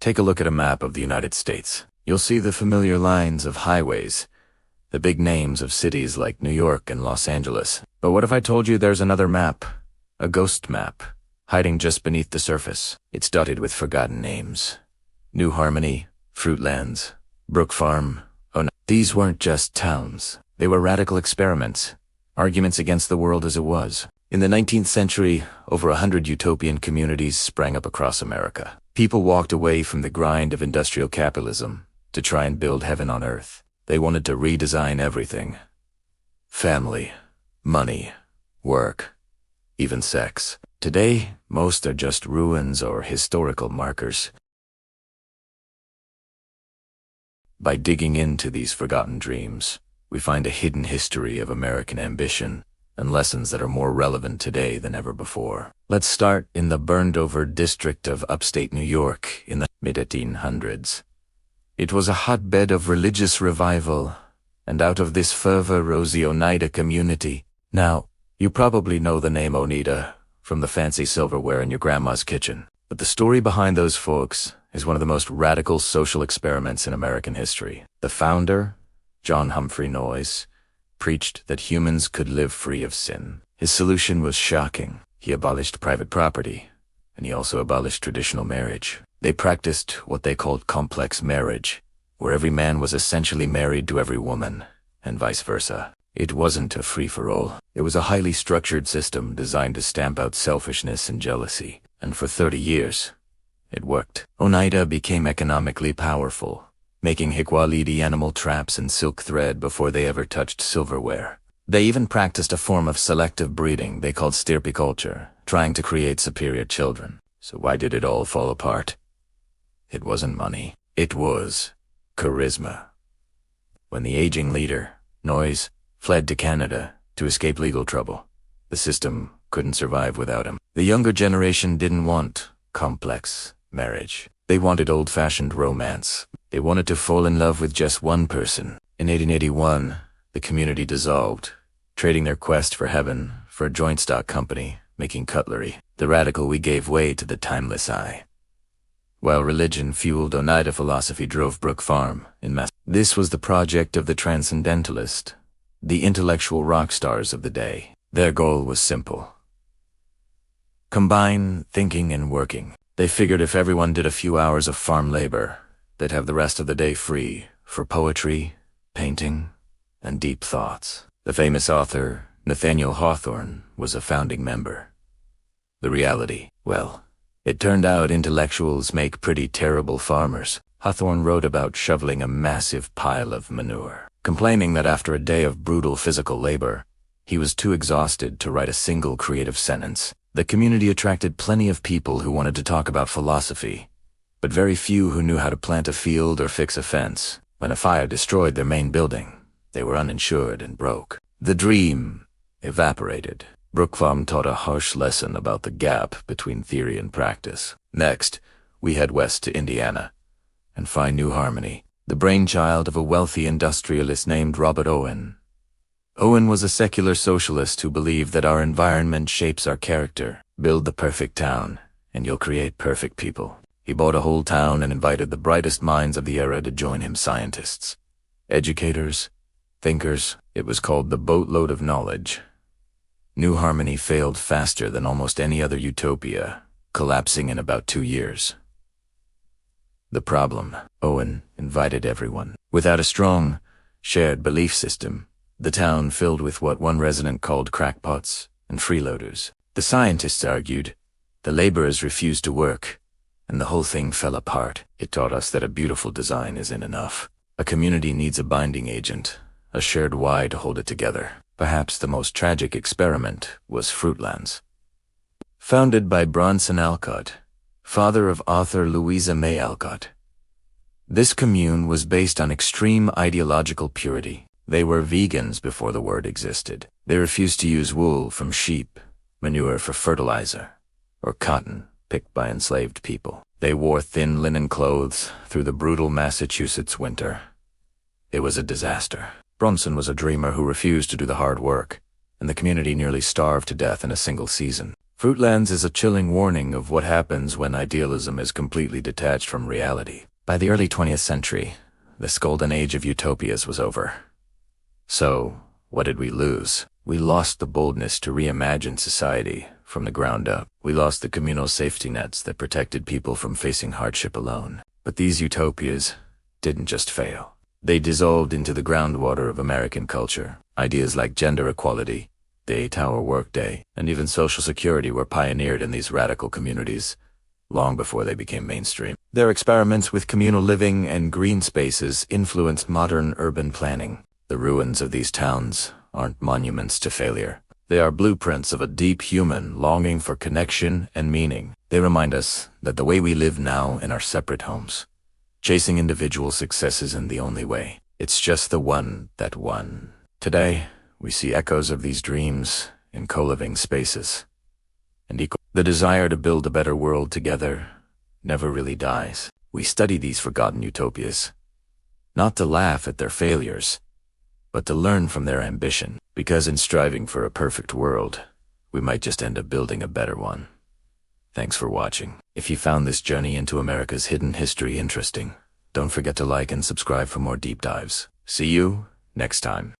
Take a look at a map of the United States. You'll see the familiar lines of highways, the big names of cities like New York and Los Angeles. But what if I told you there's another map, a ghost map, hiding just beneath the surface? It's dotted with forgotten names. New Harmony, Fruitlands, Brook Farm, Oneida. These weren't just towns. They were radical experiments, arguments against the world as it was. In the 19th century, over 100 utopian communities sprang up across America. People walked away from the grind of industrial capitalism to try and build heaven on earth. They wanted to redesign everything. Family, money, work, even sex. Today, most are just ruins or historical markers. By digging into these forgotten dreams, we find a hidden history of American ambition and lessons that are more relevant today than ever before. Let's start in the burned-over district of upstate New York in the mid-1800s. It was a hotbed of religious revival, and out of this fervor rose the Oneida Community. Now, you probably know the name Oneida from the fancy silverware in your grandma's kitchen, but the story behind those folks is one of the most radical social experiments in American history. The founder, John Humphrey Noyes, preached that humans could live free of sin. His solution was shocking. He abolished private property, and he also abolished traditional marriage. They practiced what they called complex marriage, where every man was essentially married to every woman, and vice versa. It wasn't a free-for-all. It was a highly structured system designed to stamp out selfishness and jealousy, and for 30 years, it worked. Oneida became economically powerful, making Hikwalidi animal traps and silk thread before they ever touched silverware. They even practiced a form of selective breeding they called stirpiculture, trying to create superior children. So why did it all fall apart? It wasn't money. It was charisma. When the aging leader, Noyes, fled to Canada to escape legal trouble, the system couldn't survive without him. The younger generation didn't want complex marriage. They wanted old-fashioned romance. They wanted to fall in love with just one person. In 1881, the community dissolved, trading their quest for heaven for a joint stock company making cutlery. The radical we gave way to the timeless I. While religion-fueled Oneida philosophy drove Brook Farm in Mass. This was the project of the transcendentalist, the intellectual rock stars of the day. Their goal was simple: combine thinking and working. They figured if everyone did a few hours of farm labor, they'd have the rest of the day free for poetry, painting, and deep thoughts. The famous author, Nathaniel Hawthorne, was a founding member. The reality, well, it turned out intellectuals make pretty terrible farmers. Hawthorne wrote about shoveling a massive pile of manure, complaining that after a day of brutal physical labor, he was too exhausted to write a single creative sentence. The community attracted plenty of people who wanted to talk about philosophy, but very few who knew how to plant a field or fix a fence. When a fire destroyed their main building, they were uninsured and broke. The dream evaporated. Brook Farm taught a harsh lesson about the gap between theory and practice. Next, we head west to Indiana and find New Harmony, the brainchild of a wealthy industrialist named Robert Owen. Owen was a secular socialist who believed that our environment shapes our character. Build the perfect town, and you'll create perfect people. He bought a whole town and invited the brightest minds of the era to join him: scientists, educators, thinkers. It was called the boatload of knowledge. New Harmony failed faster than almost any other utopia, collapsing in about 2 years. The problem: Owen invited everyone. Without a strong, shared belief system, the town filled with what one resident called crackpots and freeloaders. The scientists argued, the laborers refused to work, and the whole thing fell apart. It taught us that a beautiful design isn't enough. A community needs a binding agent, a shared why to hold it together. Perhaps the most tragic experiment was Fruitlands. Founded by Bronson Alcott, father of author Louisa May Alcott, this commune was based on extreme ideological purity. They were vegans before the word existed. They refused to use wool from sheep, manure for fertilizer, or cotton picked by enslaved people. They wore thin linen clothes through the brutal Massachusetts winter. It was a disaster. Bronson was a dreamer who refused to do the hard work, and the community nearly starved to death in a single season. Fruitlands is a chilling warning of what happens when idealism is completely detached from reality. By the early 20th century, this golden age of utopias was over. So, what did we lose? We lost the boldness to reimagine society from the ground up. We lost the communal safety nets that protected people from facing hardship alone. But these utopias didn't just fail. They dissolved into the groundwater of American culture. Ideas like gender equality, the 8-hour workday, and even Social Security were pioneered in these radical communities long before they became mainstream. Their experiments with communal living and green spaces influenced modern urban planning. The ruins of these towns aren't monuments to failure. They are blueprints of a deep human longing for connection and meaning. They remind us that the way we live now in our separate homes, chasing individual success isn't the only way. It's just the one that won. Today, we see echoes of these dreams in co-living spaces. And the desire to build a better world together never really dies. We study these forgotten utopias, not to laugh at their failures, but to learn from their ambition. Because in striving for a perfect world, we might just end up building a better one. Thanks for watching. If you found this journey into America's hidden history interesting, don't forget to like and subscribe for more deep dives. See you next time.